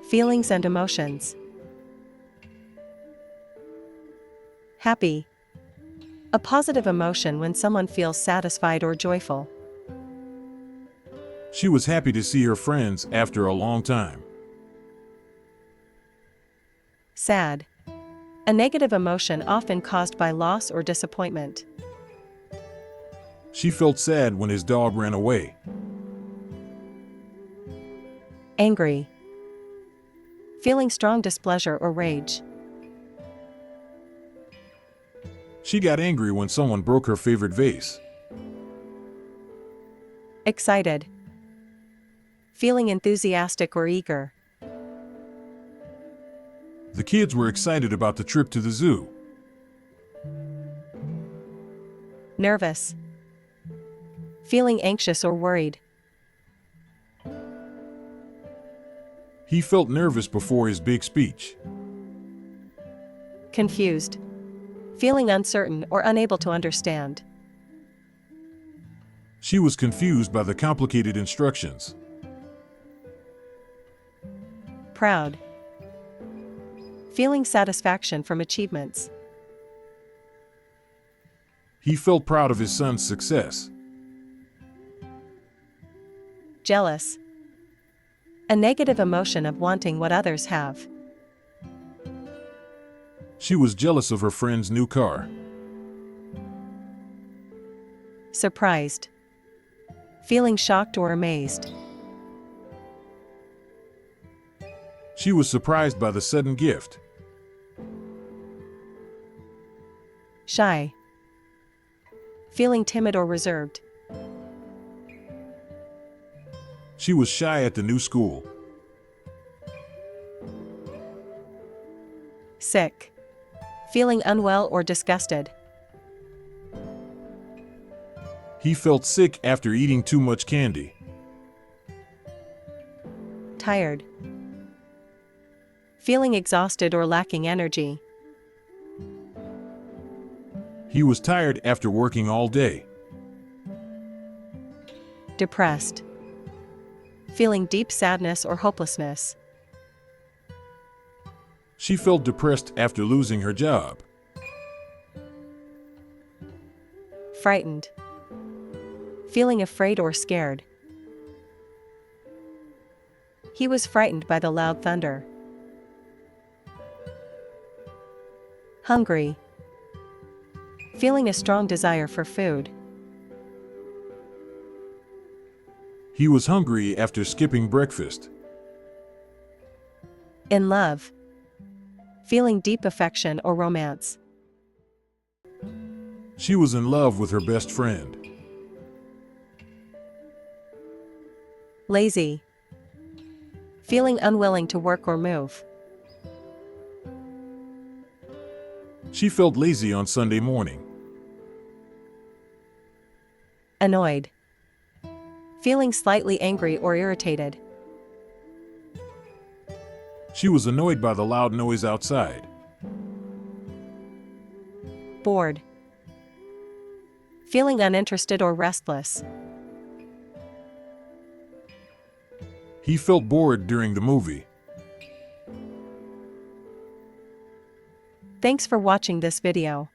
Feelings and emotions. Happy. A positive emotion when someone feels satisfied or joyful. She was happy to see her friends after a long time. Sad. A negative emotion often caused by loss or disappointment. She felt sad when his dog ran away. Angry. Feeling strong displeasure or rage. She got angry when someone broke her favorite vase. Excited. Feeling enthusiastic or eager. The kids were excited about the trip to the zoo. Nervous. Feeling anxious or worried. He felt nervous before his big speech. Confused. Feeling uncertain or unable to understand. She was confused by the complicated instructions. Proud. Feeling satisfaction from achievements. He felt proud of his son's success. Jealous. A negative emotion of wanting what others have. She was jealous of her friend's new car. Surprised. Feeling shocked or amazed. She was surprised by the sudden gift. Shy. Feeling timid or reserved. She was shy at the new school. Sick. Feeling unwell or disgusted. He felt sick after eating too much candy. Tired. Feeling exhausted or lacking energy. He was tired after working all day. Depressed. Feeling deep sadness or hopelessness. She felt depressed after losing her job. Frightened. Feeling afraid or scared. He was frightened by the loud thunder. Hungry. Feeling a strong desire for food. He was hungry after skipping breakfast. In love. Feeling deep affection or romance. She was in love with her best friend. Lazy. Feeling unwilling to work or move. She felt lazy on Sunday morning. Annoyed. Feeling slightly angry or irritated. She was annoyed by the loud noise outside. Bored. Feeling uninterested or restless. He felt bored during the movie. Thanks for watching this video.